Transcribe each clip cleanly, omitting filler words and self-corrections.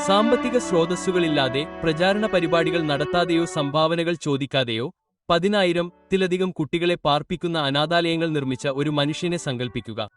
സാമ്പത്തിക സ്രോതസ്സുകളില്ലാതെ, പ്രചാരണ പരിപാടികൾ നടത്താതെയോ സംഭാവനകൾ ചോദിക്കാതെയോ 10,000-ത്തിലധികം കുട്ടികളെ പാർപ്പിക്കുന്ന അനാഥാലയങ്ങൾ നിർമ്മിച്ച ഒരു മനുഷ്യനെ സങ്കൽപ്പിക്കുക.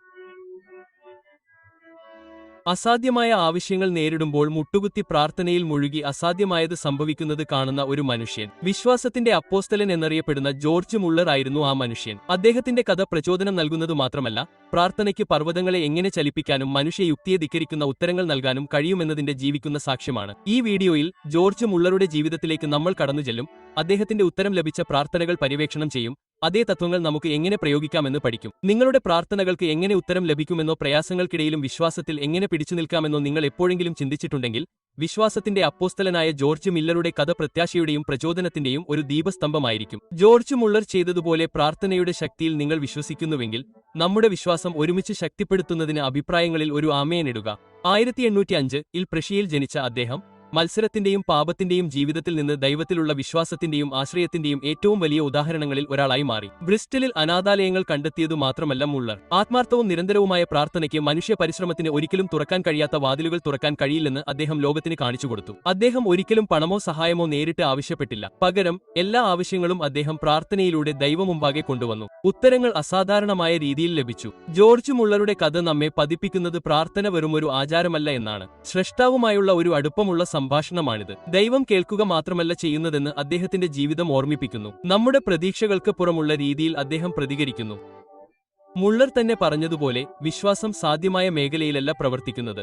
അസാധ്യമായ ആവശ്യങ്ങൾ നേരിടുമ്പോൾ മുട്ടുകുത്തി പ്രാർത്ഥനയിൽ മുഴുകി അസാധ്യമായത് സംഭവിക്കുന്നത് കാണുന്ന ഒരു മനുഷ്യൻ. വിശ്വാസത്തിന്റെ അപ്പോസ്തലൻ എന്നറിയപ്പെടുന്ന ജോർജ് മുള്ളർ ആയിരുന്നു ആ മനുഷ്യൻ. അദ്ദേഹത്തിന്റെ കഥ പ്രചോദനം നൽകുന്നതു മാത്രമല്ല, പ്രാർത്ഥനയ്ക്ക് പർവ്വതങ്ങളെ എങ്ങനെ ചലിപ്പിക്കാനും മനുഷ്യയുക്തിയെ ധിക്കരിക്കുന്ന ഉത്തരങ്ങൾ നൽകാനും കഴിയുമെന്നതിന്റെ ജീവിക്കുന്ന സാക്ഷ്യമാണ്. ഈ വീഡിയോയിൽ ജോർജ് മുള്ളറുടെ ജീവിതത്തിലേക്ക് നമ്മൾ കടന്നുചെല്ലും. അദ്ദേഹത്തിന്റെ ഉത്തരം ലഭിച്ച പ്രാർത്ഥനകൾ പര്യവേക്ഷണം ചെയ്യും. അതേ തത്വങ്ങൾ നമുക്ക് എങ്ങനെ പ്രയോഗിക്കാമെന്ന് പഠിക്കും. നിങ്ങളുടെ പ്രാർത്ഥനകൾക്ക് എങ്ങനെ ഉത്തരം ലഭിക്കുമെന്നോ പ്രയാസങ്ങൾക്കിടയിലും വിശ്വാസത്തിൽ എങ്ങനെ പിടിച്ചു നിൽക്കാമെന്നോ നിങ്ങൾ എപ്പോഴെങ്കിലും ചിന്തിച്ചിട്ടുണ്ടെങ്കിൽ, വിശ്വാസത്തിന്റെ അപ്പോസ്തലനായ ജോർജ് മുള്ളറുടെ കഥ പ്രത്യാശയുടെയും പ്രചോദനത്തിന്റെയും ഒരു ദീപസ്തംഭമായിരിക്കും. ജോർജ് മുള്ളർ ചെയ്തതുപോലെ പ്രാർത്ഥനയുടെ ശക്തിയിൽ നിങ്ങൾ വിശ്വസിക്കുന്നുവെങ്കിൽ, നമ്മുടെ വിശ്വാസം ഒരുമിച്ച് ശക്തിപ്പെടുത്തുന്നതിന് അഭിപ്രായങ്ങളിൽ ഒരു ആമേൻ ഇടുക. 1805-ൽ പ്രഷ്യയിൽ ജനിച്ച അദ്ദേഹം മത്സരത്തിന്റെയും പാപത്തിന്റെയും ജീവിതത്തിൽ നിന്ന് ദൈവത്തിലുള്ള വിശ്വാസത്തിന്റെയും ആശ്രയത്തിന്റെയും ഏറ്റവും വലിയ ഉദാഹരണങ്ങളിൽ ഒരാളായി മാറി. ബ്രിസ്റ്റലിൽ അനാഥാലയങ്ങൾ കണ്ടെത്തിയതു മാത്രമല്ല മുള്ളർ, ആത്മാർത്ഥവും നിരന്തരവുമായ പ്രാർത്ഥനയ്ക്ക് മനുഷ്യ പരിശ്രമത്തിന് ഒരിക്കലും തുറക്കാൻ കഴിയാത്ത വാതിലുകൾ തുറക്കാൻ കഴിയില്ലെന്ന് അദ്ദേഹം ലോകത്തിന് കാണിച്ചുകൊടുത്തു. അദ്ദേഹം ഒരിക്കലും പണമോ സഹായമോ നേരിട്ട് ആവശ്യപ്പെട്ടില്ല. പകരം എല്ലാ ആവശ്യങ്ങളും അദ്ദേഹം പ്രാർത്ഥനയിലൂടെ ദൈവമുമ്പാകെ കൊണ്ടുവന്നു. ഉത്തരങ്ങൾ അസാധാരണമായ രീതിയിൽ ലഭിച്ചു. ജോർജ് മുള്ളറുടെ കഥ നമ്മെ പതിപ്പിക്കുന്നത് പ്രാർത്ഥന വെറുമൊരു ആചാരമല്ല എന്നാണ്. സ്രഷ്ടാവുമായുള്ള ഒരു അടുപ്പമുള്ള സംഭാഷണമാണിത്. ദൈവം കേൾക്കുക മാത്രമല്ല ചെയ്യുന്നതെന്ന് അദ്ദേഹത്തിന്റെ ജീവിതം ഓർമ്മിപ്പിക്കുന്നു. നമ്മുടെ പ്രതീക്ഷകൾക്ക് പുറമുള്ള രീതിയിൽ അദ്ദേഹം പ്രതികരിക്കുന്നു. മുള്ളർ തന്നെ പറഞ്ഞതുപോലെ, വിശ്വാസം സാധ്യമായ മേഖലയിലല്ല പ്രവർത്തിക്കുന്നത്.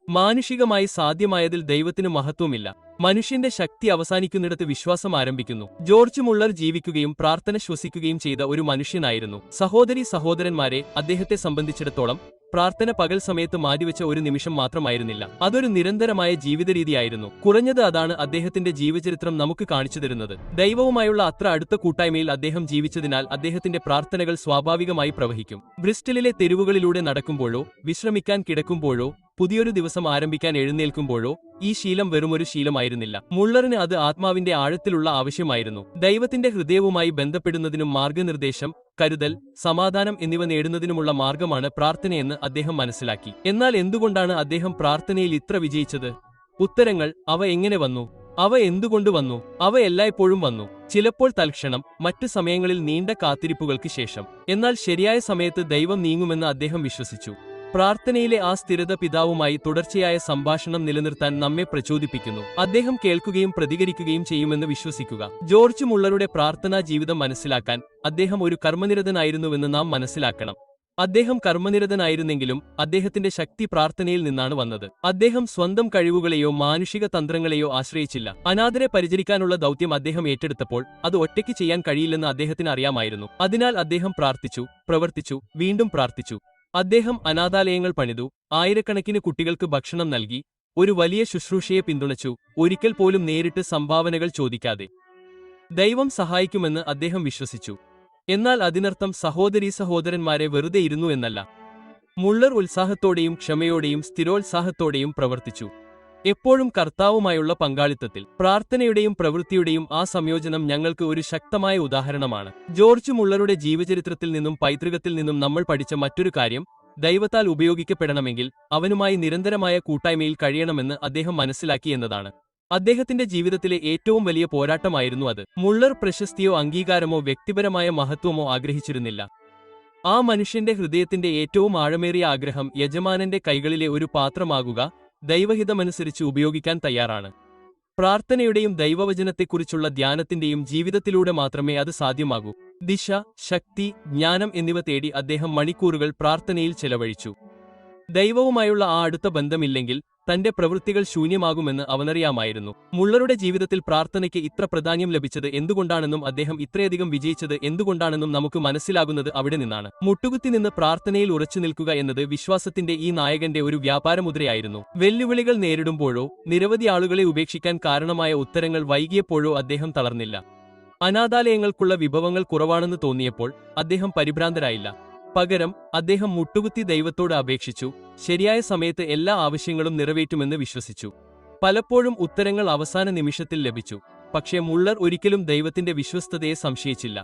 മാനുഷികമായി സാധ്യമായതിൽ ദൈവത്തിന് മഹത്വമില്ല. മനുഷ്യന്റെ ശക്തി അവസാനിക്കുന്നിടത്ത് വിശ്വാസം ആരംഭിക്കുന്നു. ജോർജ് മുള്ളർ ജീവിക്കുകയും പ്രാർത്ഥന ശ്വസിക്കുകയും ചെയ്ത ഒരു മനുഷ്യനായിരുന്നു. സഹോദരന്മാരെ, അദ്ദേഹത്തെ സംബന്ധിച്ചിടത്തോളം പ്രാർത്ഥന പകൽ സമയത്ത് മാറ്റിവെച്ച ഒരു നിമിഷം മാത്രമായിരുന്നില്ല. അതൊരു നിരന്തരമായ ജീവിതരീതിയായിരുന്നു. കുറഞ്ഞത് അതാണ് അദ്ദേഹത്തിന്റെ ജീവചരിത്രം നമുക്ക് കാണിച്ചു തരുന്നത്. ദൈവവുമായുള്ള അത്ര അടുത്ത കൂട്ടായ്മയിൽ അദ്ദേഹം ജീവിച്ചതിനാൽ അദ്ദേഹത്തിന്റെ പ്രാർത്ഥനകൾ സ്വാഭാവികമായി പ്രവഹിക്കും. ബ്രിസ്റ്റലിലെ തെരുവുകളിലൂടെ നടക്കുമ്പോഴോ, വിശ്രമിക്കാൻ കിടക്കുമ്പോഴോ, പുതിയൊരു ദിവസം ആരംഭിക്കാൻ എഴുന്നേൽക്കുമ്പോഴോ ഈ ശീലം വെറുമൊരു ശീലമായിരുന്നില്ല. മുള്ളറിന് അത് ആത്മാവിന്റെ ആഴത്തിലുള്ള ആവശ്യമായിരുന്നു. ദൈവത്തിന്റെ ഹൃദയവുമായി ബന്ധപ്പെടുന്നതിനും മാർഗനിർദ്ദേശം, കരുതൽ, സമാധാനം എന്നിവ നേടുന്നതിനുമുള്ള മാർഗമാണ് പ്രാർത്ഥനയെന്ന് അദ്ദേഹം മനസ്സിലാക്കി. എന്നാൽ എന്തുകൊണ്ടാണ് അദ്ദേഹം പ്രാർത്ഥനയിൽ ഇത്ര വിജയിച്ചത്? ഉത്തരങ്ങൾ: അവ എങ്ങനെ വന്നു? അവ എന്തുകൊണ്ട് വന്നു? അവ എല്ലായ്പ്പോഴും വന്നു. ചിലപ്പോൾ തൽക്ഷണം, മറ്റു സമയങ്ങളിൽ നീണ്ട കാത്തിരിപ്പുകൾക്ക് ശേഷം. എന്നാൽ ശരിയായ സമയത്ത് ദൈവം നീങ്ങുമെന്ന് അദ്ദേഹം വിശ്വസിച്ചു. പ്രാർത്ഥനയിലെ ആ സ്ഥിരത പിതാവുമായി തുടർച്ചയായ സംഭാഷണം നിലനിർത്താൻ നമ്മെ പ്രചോദിപ്പിക്കുന്നു. അദ്ദേഹം കേൾക്കുകയും പ്രതികരിക്കുകയും ചെയ്യുമെന്ന് വിശ്വസിക്കുക. ജോർജ് മുള്ളറുടെ പ്രാർത്ഥനാ ജീവിതം മനസ്സിലാക്കാൻ അദ്ദേഹം ഒരു കർമ്മനിരതനായിരുന്നുവെന്ന് നാം മനസ്സിലാക്കണം. അദ്ദേഹം കർമ്മനിരതനായിരുന്നെങ്കിലും അദ്ദേഹത്തിന്റെ ശക്തി പ്രാർത്ഥനയിൽ നിന്നാണ് വന്നത്. അദ്ദേഹം സ്വന്തം കഴിവുകളെയോ മാനുഷിക തന്ത്രങ്ങളെയോ ആശ്രയിച്ചില്ല. അനാഥരെ പരിചരിക്കാനുള്ള ദൗത്യം അദ്ദേഹം ഏറ്റെടുത്തപ്പോൾ അത് ഒറ്റയ്ക്ക് ചെയ്യാൻ കഴിയില്ലെന്ന് അദ്ദേഹത്തിന് അറിയാമായിരുന്നു. അതിനാൽ അദ്ദേഹം പ്രാർത്ഥിച്ചു, പ്രവർത്തിച്ചു, വീണ്ടും പ്രാർത്ഥിച്ചു. അദ്ദേഹം അനാഥാലയങ്ങൾ പണിതു, ആയിരക്കണക്കിന് കുട്ടികൾക്ക് ഭക്ഷണം നൽകി, ഒരു വലിയ ശുശ്രൂഷയെ പിന്തുണച്ചു, ഒരിക്കൽ പോലും നേരിട്ട് സംഭാവനകൾ ചോദിക്കാതെ. ദൈവം സഹായിക്കുമെന്ന് അദ്ദേഹം വിശ്വസിച്ചു. എന്നാൽ അതിനർത്ഥം സഹോദരന്മാരെ വെറുതെ ഇരുന്നു എന്നല്ല. മുള്ളർ ഉത്സാഹത്തോടെയും ക്ഷമയോടെയും സ്ഥിരോത്സാഹത്തോടെയും പ്രവർത്തിച്ചു. എപ്പോഴും കർത്താവുമായുള്ള പങ്കാളിത്തത്തിൽ. പ്രാർത്ഥനയുടെയും പ്രവൃത്തിയുടെയും ആ സംയോജനം ഞങ്ങൾക്ക് ഒരു ശക്തമായ ഉദാഹരണമാണ്. ജോർജ് മുള്ളറുടെ ജീവചരിത്രത്തിൽ നിന്നും പൈതൃകത്തിൽ നിന്നും നമ്മൾ പഠിച്ച മറ്റൊരു കാര്യം, ദൈവത്താൽ ഉപയോഗിക്കപ്പെടണമെങ്കിൽ അവനുമായി നിരന്തരമായ കൂട്ടായ്മയിൽ കഴിയണമെന്ന് അദ്ദേഹം മനസ്സിലാക്കി എന്നതാണ്. അദ്ദേഹത്തിന്റെ ജീവിതത്തിലെ ഏറ്റവും വലിയ പോരാട്ടമായിരുന്നു അത്. മുള്ളർ പ്രശസ്തിയോ അംഗീകാരമോ വ്യക്തിപരമായ മഹത്വമോ ആഗ്രഹിച്ചിരുന്നില്ല. ആ മനുഷ്യന്റെ ഹൃദയത്തിന്റെ ഏറ്റവും ആഴമേറിയ ആഗ്രഹം യജമാനന്റെ കൈകളിലെ ഒരു പാത്രമാകുക, ദൈവഹിതമനുസരിച്ച് ഉപയോഗിക്കാൻ തയ്യാറാണ്. പ്രാർത്ഥനയുടെയും ദൈവവചനത്തെക്കുറിച്ചുള്ള ധ്യാനത്തിന്റെയും ജീവിതത്തിലൂടെ മാത്രമേ അത് സാധ്യമാകൂ. ദിശ, ശക്തി, ജ്ഞാനം എന്നിവ തേടി അദ്ദേഹം മണിക്കൂറുകൾ പ്രാർത്ഥനയിൽ ചെലവഴിച്ചു. ദൈവവുമായുള്ള ആ അടുത്ത ബന്ധമില്ലെങ്കിൽ തന്റെ പ്രവൃത്തികൾ ശൂന്യമാകുമെന്ന് അവനറിയാമായിരുന്നു. മുള്ളറുടെ ജീവിതത്തിൽ പ്രാർത്ഥനയ്ക്ക് ഇത്ര പ്രാധാന്യം ലഭിച്ചത് എന്തുകൊണ്ടാണെന്നും അദ്ദേഹം ഇത്രയധികം വിജയിച്ചത് എന്തുകൊണ്ടാണെന്നും നമുക്ക് മനസ്സിലാകുന്നത് അവിടെ നിന്നാണ്. മുട്ടുകുത്തി നിന്ന് പ്രാർത്ഥനയിൽ ഉറച്ചു നിൽക്കുക എന്നത് വിശ്വാസത്തിന്റെ ഈ നായകന്റെ ഒരു വ്യാപാരമുദ്രയായിരുന്നു. വെല്ലുവിളികൾ നേരിടുമ്പോഴോ, നിരവധി ആളുകളെ ഉപേക്ഷിക്കാൻ കാരണമായ ഉത്തരങ്ങൾ വൈകിയപ്പോഴോ അദ്ദേഹം തളർന്നില്ല. അനാഥാലയങ്ങൾക്കുള്ള വിഭവങ്ങൾ കുറവാണെന്ന് തോന്നിയപ്പോൾ അദ്ദേഹം പരിഭ്രാന്തരായില്ല. പകരം അദ്ദേഹം മുട്ടുകുത്തി ദൈവത്തോട് അപേക്ഷിച്ചു, ശരിയായ സമയത്ത് എല്ലാ ആവശ്യങ്ങളും നിറവേറ്റുമെന്ന് വിശ്വസിച്ചു. പലപ്പോഴും ഉത്തരങ്ങൾ അവസാന നിമിഷത്തിൽ ലഭിച്ചു. പക്ഷേ മുള്ളർ ഒരിക്കലും ദൈവത്തിന്റെ വിശ്വസ്തതയെ സംശയിച്ചില്ല.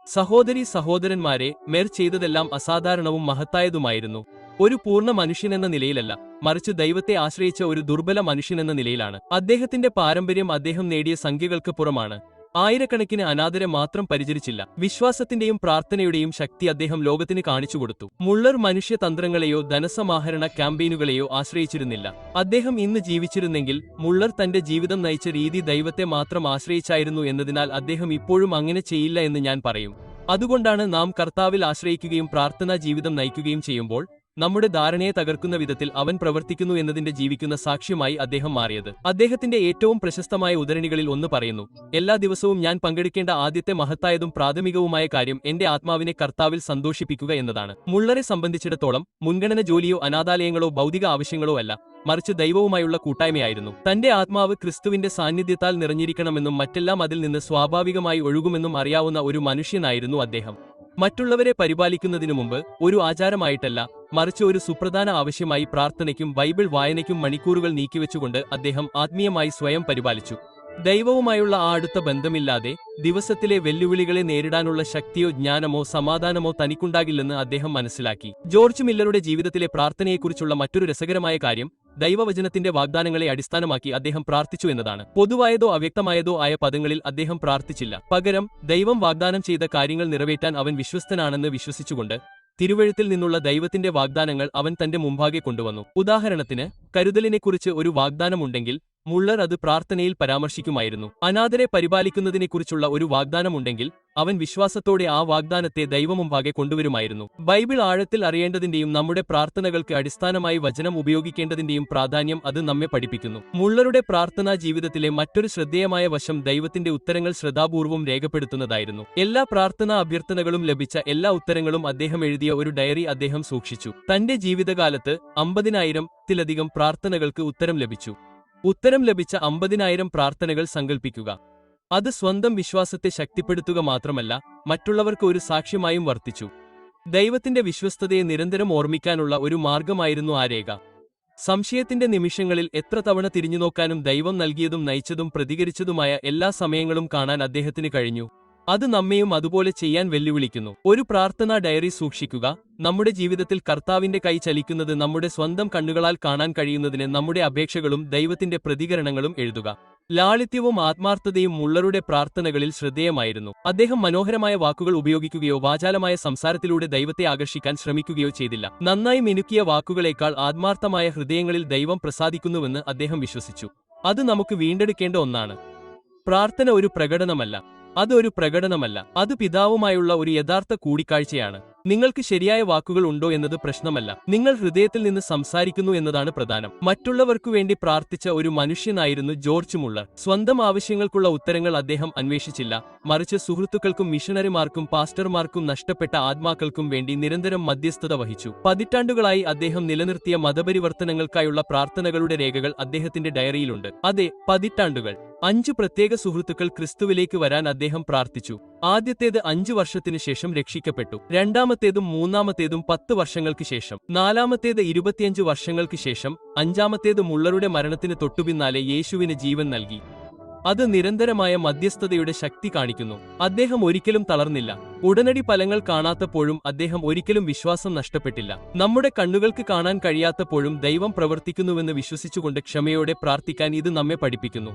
സഹോദരീ സഹോദരന്മാരെ, മേർ ചെയ്തതെല്ലാം അസാധാരണവും മഹത്തായതുമായിരുന്നു. ഒരു പൂർണ്ണ മനുഷ്യനെന്ന നിലയിലല്ല, മറിച്ച് ദൈവത്തെ ആശ്രയിച്ച ഒരു ദുർബല മനുഷ്യനെന്ന നിലയിലാണ്. അദ്ദേഹത്തിന്റെ പാരമ്പര്യം അദ്ദേഹം നേടിയ സംഖ്യകൾക്ക് പുറമാണ്. ആയിരക്കണക്കിന് അനാഥരെ മാത്രം പരിചരിച്ചില്ല. വിശ്വാസത്തിന്റെയും പ്രാർത്ഥനയുടെയും ശക്തി അദ്ദേഹം ലോകത്തിന് കാണിച്ചുകൊടുത്തു. മുള്ളർ മനുഷ്യതന്ത്രങ്ങളെയോ ധനസമാഹരണ ക്യാമ്പയിനുകളെയോ ആശ്രയിച്ചിരുന്നില്ല. അദ്ദേഹം ഇന്ന് ജീവിച്ചിരുന്നെങ്കിൽ മുള്ളർ തന്റെ ജീവിതം നയിച്ച രീതി ദൈവത്തെ മാത്രം ആശ്രയിച്ചായിരുന്നു എന്നതിനാൽ അദ്ദേഹം ഇപ്പോഴും അങ്ങനെ ചെയ്യില്ല എന്ന് ഞാൻ പറയും. അതുകൊണ്ടാണ് നാം കർത്താവിൽ ആശ്രയിക്കുകയും പ്രാർത്ഥനാ ജീവിതം നയിക്കുകയും ചെയ്യുമ്പോൾ നമ്മുടെ ധാരണയെ തകർക്കുന്ന വിധത്തിൽ അവൻ പ്രവർത്തിക്കുന്നു എന്നതിന്റെ ജീവിക്കുന്ന സാക്ഷ്യമായി അദ്ദേഹം മാറിയത്. അദ്ദേഹത്തിന്റെ ഏറ്റവും പ്രശസ്തമായ ഉദ്ധരണികളിൽ ഒന്ന് പറയുന്നു: എല്ലാ ദിവസവും ഞാൻ പങ്കെടുക്കേണ്ട ആദ്യത്തെ മഹത്തായതും പ്രാഥമികവുമായ കാര്യം എന്റെ ആത്മാവിനെ കർത്താവിൽ സന്തോഷിപ്പിക്കുക എന്നതാണ്. മുള്ളറെ സംബന്ധിച്ചിടത്തോളം മുൻഗണന ജോലിയോ അനാഥാലയങ്ങളോ ഭൗതിക ആവശ്യങ്ങളോ അല്ല, മറിച്ച് ദൈവവുമായുള്ള കൂട്ടായ്മയായിരുന്നു. തന്റെ ആത്മാവ് ക്രിസ്തുവിന്റെ സാന്നിധ്യത്താൽ നിറഞ്ഞിരിക്കണമെന്നും മറ്റെല്ലാം അതിൽ നിന്ന് സ്വാഭാവികമായി ഒഴുകുമെന്നും അറിയാവുന്ന ഒരു മനുഷ്യനായിരുന്നു അദ്ദേഹം. മറ്റുള്ളവരെ പരിപാലിക്കുന്നതിനു മുമ്പ് ഒരു ആചാരമായിട്ടല്ല, മറിച്ച് ഒരു സുപ്രധാന ആവശ്യമായി പ്രാർത്ഥനയ്ക്കും ബൈബിൾ വായനയ്ക്കും മണിക്കൂറുകൾ നീക്കിവെച്ചുകൊണ്ട് അദ്ദേഹം ആത്മീയമായി സ്വയം പരിപാലിച്ചു. ദൈവവുമായുള്ള ആ അടുത്ത ബന്ധമില്ലാതെ ദിവസത്തിലെ വെല്ലുവിളികളെ നേരിടാനുള്ള ശക്തിയോ ജ്ഞാനമോ സമാധാനമോ തനിക്കുണ്ടാകില്ലെന്ന് അദ്ദേഹം മനസ്സിലാക്കി. ജോർജ് മില്ലറുടെ ജീവിതത്തിലെ പ്രാർത്ഥനയെക്കുറിച്ചുള്ള മറ്റൊരു രസകരമായ കാര്യം ദൈവവചനത്തിന്റെ വാഗ്ദാനങ്ങളെ അടിസ്ഥാനമാക്കി അദ്ദേഹം പ്രാർത്ഥിച്ചു എന്നതാണ്. പൊതുവായതോ അവ്യക്തമായതോ ആയ പദങ്ങളിൽ അദ്ദേഹം പ്രാർത്ഥിച്ചില്ല. പകരം ദൈവം വാഗ്ദാനം ചെയ്ത കാര്യങ്ങൾ നിറവേറ്റാൻ അവൻ വിശ്വസ്തനാണെന്ന് വിശ്വസിച്ചുകൊണ്ട് തിരുവെഴുത്തിൽ നിന്നുള്ള ദൈവത്തിന്റെ വാഗ്ദാനങ്ങൾ അവൻ തന്റെ മുമ്പാകെ കൊണ്ടുവന്നു. ഉദാഹരണത്തിന്, കരുതലിനെക്കുറിച്ച് ഒരു വാഗ്ദാനമുണ്ടെങ്കിൽ മുള്ളർ അത് പ്രാർത്ഥനയിൽ പരാമർശിക്കുമായിരുന്നു. അനാഥരെ പരിപാലിക്കുന്നതിനെക്കുറിച്ചുള്ള ഒരു വാഗ്ദാനമുണ്ടെങ്കിൽ അവൻ വിശ്വാസത്തോടെ ആ വാഗ്ദാനത്തെ ദൈവമുമ്പാകെ കൊണ്ടുവരുമായിരുന്നു. ബൈബിൾ ആഴത്തിൽ അറിയേണ്ടതിന്റെയും നമ്മുടെ പ്രാർത്ഥനകൾക്ക് അടിസ്ഥാനമായി വചനം ഉപയോഗിക്കേണ്ടതിന്റെയും പ്രാധാന്യം അത് നമ്മെ പഠിപ്പിക്കുന്നു. മുള്ളറുടെ പ്രാർത്ഥനാ ജീവിതത്തിലെ മറ്റൊരു ശ്രദ്ധേയമായ വശം ദൈവത്തിന്റെ ഉത്തരങ്ങൾ ശ്രദ്ധാപൂർവം രേഖപ്പെടുത്തുന്നതായിരുന്നു. എല്ലാ പ്രാർത്ഥനാ അഭ്യർത്ഥനകളും ലഭിച്ച എല്ലാ ഉത്തരങ്ങളും അദ്ദേഹം എഴുതിയ ഒരു ഡയറി അദ്ദേഹം സൂക്ഷിച്ചു. തന്റെ ജീവിതകാലത്ത് 50,000-ത്തിലധികം പ്രാർത്ഥനകൾക്ക് ഉത്തരം ലഭിച്ചു. ഉത്തരം ലഭിച്ച 50,000 പ്രാർത്ഥനകൾ സങ്കൽപ്പിക്കുക. അത് സ്വന്തം വിശ്വാസത്തെ ശക്തിപ്പെടുത്തുക മാത്രമല്ല, മറ്റുള്ളവർക്ക് ഒരു സാക്ഷ്യമായും വർത്തിച്ചു. ദൈവത്തിന്റെ വിശ്വസ്തതയെ നിരന്തരം ഓർമ്മിക്കാനുള്ള ഒരു മാർഗമായിരുന്നു ആ രേഖ. സംശയത്തിന്റെ നിമിഷങ്ങളിൽ എത്ര തവണ തിരിഞ്ഞുനോക്കാനും ദൈവം നൽകിയതും നയിച്ചതും പ്രതികരിച്ചതുമായ എല്ലാ സമയങ്ങളും കാണാൻ അദ്ദേഹത്തിന് കഴിഞ്ഞു. അത് നമ്മെയും അതുപോലെ ചെയ്യാൻ വെല്ലുവിളിക്കുന്നു. ഒരു പ്രാർത്ഥനാ ഡയറി സൂക്ഷിക്കുക. നമ്മുടെ ജീവിതത്തിൽ കർത്താവിന്റെ കൈ ചലിക്കുന്നത് നമ്മുടെ സ്വന്തം കണ്ണുകളാൽ കാണാൻ കഴിയുന്നതിന് നമ്മുടെ അപേക്ഷകളും ദൈവത്തിന്റെ പ്രതികരണങ്ങളും എഴുതുക. ലാളിത്യവും ആത്മാർത്ഥതയും മുള്ളറുടെ പ്രാർത്ഥനകളിൽ ശ്രദ്ധേയമായിരുന്നു. അദ്ദേഹം മനോഹരമായ വാക്കുകൾ ഉപയോഗിക്കുകയോ വാചാലമായ സംസാരത്തിലൂടെ ദൈവത്തെ ആകർഷിക്കാൻ ശ്രമിക്കുകയോ ചെയ്തില്ല. നന്നായി മിനുക്കിയ വാക്കുകളേക്കാൾ ആത്മാർത്ഥമായ ഹൃദയങ്ങളിൽ ദൈവം പ്രസാദിക്കുന്നുവെന്ന് അദ്ദേഹം വിശ്വസിച്ചു. അത് നമുക്ക് വീണ്ടെടുക്കേണ്ട ഒന്നാണ്. പ്രാർത്ഥന ഒരു പ്രകടനമല്ല, അത് പിതാവുമായുള്ള ഒരു യഥാർത്ഥ കൂടിക്കാഴ്ചയാണ്. നിങ്ങൾക്ക് ശരിയായ വാക്കുകൾ ഉണ്ടോ എന്നത് പ്രശ്നമല്ല, നിങ്ങൾ ഹൃദയത്തിൽ നിന്ന് സംസാരിക്കുന്നു എന്നതാണ് പ്രധാനം. മറ്റുള്ളവർക്കു വേണ്ടി പ്രാർത്ഥിച്ച ഒരു മനുഷ്യനായിരുന്നു ജോർജ് മുള്ളർ. സ്വന്തം ആവശ്യങ്ങൾക്കുള്ള ഉത്തരങ്ങൾ അദ്ദേഹം അന്വേഷിച്ചില്ല, മറിച്ച് സുഹൃത്തുക്കൾക്കും മിഷണറിമാർക്കും പാസ്റ്റർമാർക്കും നഷ്ടപ്പെട്ട ആത്മാക്കൾക്കും വേണ്ടി നിരന്തരം മധ്യസ്ഥത വഹിച്ചു. പതിറ്റാണ്ടുകളായി അദ്ദേഹം നിലനിർത്തിയ മതപരിവർത്തനങ്ങൾക്കായുള്ള പ്രാർത്ഥനകളുടെ രേഖകൾ അദ്ദേഹത്തിന്റെ ഡയറിയിലുണ്ട്. അതെ, പതിറ്റാണ്ടുകൾ. 5 പ്രത്യേക സുഹൃത്തുക്കൾ ക്രിസ്തുവിലേക്ക് വരാൻ അദ്ദേഹം പ്രാർത്ഥിച്ചു. ആദ്യത്തേത് 5 വർഷത്തിനു ശേഷം രക്ഷിക്കപ്പെട്ടു. രണ്ടാമത്തേതും മൂന്നാമത്തേതും 10 വർഷങ്ങൾക്ക് ശേഷം. നാലാമത്തേത് 25 വർഷങ്ങൾക്ക് ശേഷം. അഞ്ചാമത്തേത് മുള്ളറുടെ മരണത്തിന് തൊട്ടുപിന്നാലെ യേശുവിന് ജീവൻ നൽകി. അത് നിരന്തരമായ മധ്യസ്ഥതയുടെ ശക്തി കാണിക്കുന്നു. അദ്ദേഹം ഒരിക്കലും തളർന്നില്ല. ഉടനടി ഫലങ്ങൾ കാണാത്തപ്പോഴും അദ്ദേഹം ഒരിക്കലും വിശ്വാസം നഷ്ടപ്പെട്ടില്ല. നമ്മുടെ കണ്ണുകൾക്ക് കാണാൻ കഴിയാത്തപ്പോഴും ദൈവം പ്രവർത്തിക്കുന്നുവെന്ന് വിശ്വസിച്ചുകൊണ്ട് ക്ഷമയോടെ പ്രാർത്ഥിക്കാൻ ഇത് നമ്മെ പഠിപ്പിക്കുന്നു.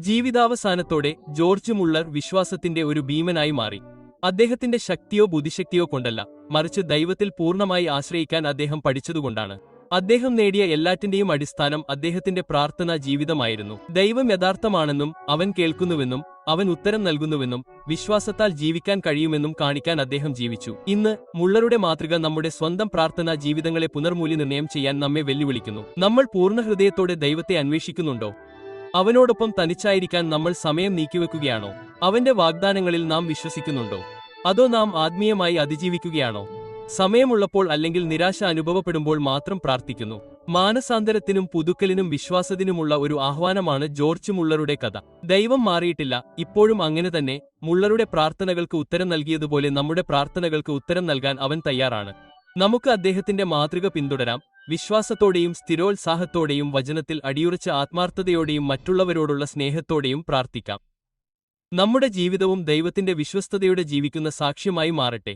ജീവിതാവസാനത്തോടെ ജോർജ് മുള്ളർ വിശ്വാസത്തിന്റെ ഒരു ഭീമനായി മാറി. അദ്ദേഹത്തിന്റെ ശക്തിയോ ബുദ്ധിശക്തിയോ കൊണ്ടല്ല, മറിച്ച് ദൈവത്തിൽ പൂർണ്ണമായി ആശ്രയിക്കാൻ അദ്ദേഹം പഠിച്ചതുകൊണ്ടാണ്. അദ്ദേഹം നേടിയ എല്ലാറ്റിന്റെയും അടിസ്ഥാനം അദ്ദേഹത്തിന്റെ പ്രാർത്ഥനാ ജീവിതമായിരുന്നു. ദൈവം യഥാർത്ഥമാണെന്നും അവൻ കേൾക്കുന്നുവെന്നും അവൻ ഉത്തരം നൽകുന്നുവെന്നും വിശ്വാസത്താൽ ജീവിക്കാൻ കഴിയുമെന്നും കാണിക്കാൻ അദ്ദേഹം ജീവിച്ചു. ഇന്ന് മുള്ളറുടെ മാതൃക നമ്മുടെ സ്വന്തം പ്രാർത്ഥനാ ജീവിതങ്ങളെ പുനർമൂല്യനിർണ്ണയം ചെയ്യാൻ നമ്മെ വെല്ലുവിളിക്കുന്നു. നമ്മൾ പൂർണ്ണ ഹൃദയത്തോടെ ദൈവത്തെ അന്വേഷിക്കുന്നുണ്ടോ? അവനോടൊപ്പം തനിച്ചായിരിക്കാൻ നമ്മൾ സമയം നീക്കിവെക്കുകയാണോ? അവന്റെ വാഗ്ദാനങ്ങളിൽ നാം വിശ്വസിക്കുന്നുണ്ടോ? അതോ നാം ആത്മീയമായി അതിജീവിക്കുകയാണോ? സമയമുള്ളപ്പോൾ അല്ലെങ്കിൽ നിരാശ അനുഭവപ്പെടുമ്പോൾ മാത്രം പ്രാർത്ഥിക്കുന്നു. മാനസാന്തരത്തിനും പുതുക്കലിനും വിശ്വാസത്തിനുമുള്ള ഒരു ആഹ്വാനമാണ് ജോർജ് മുള്ളറുടെ കഥ. ദൈവം മാറിയിട്ടില്ല, ഇപ്പോഴും അങ്ങനെ തന്നെ. മുള്ളറുടെ പ്രാർത്ഥനകൾക്ക് ഉത്തരം നൽകിയതുപോലെ നമ്മുടെ പ്രാർത്ഥനകൾക്ക് ഉത്തരം നൽകാൻ അവൻ തയ്യാറാണ്. നമുക്ക് അദ്ദേഹത്തിന്റെ മാതൃക പിന്തുടരാം. വിശ്വാസത്തോടെയും സ്ഥിരോത്സാഹത്തോടെയും വചനത്തിൽ അടിയുറച്ച ആത്മാർത്ഥതയോടെയും മറ്റുള്ളവരോടുള്ള സ്നേഹത്തോടെയും പ്രാർത്ഥിക്കാം. നമ്മുടെ ജീവിതവും ദൈവത്തിന്റെ വിശ്വസ്തതയുടെ ജീവിക്കുന്ന സാക്ഷ്യമായി മാറട്ടെ.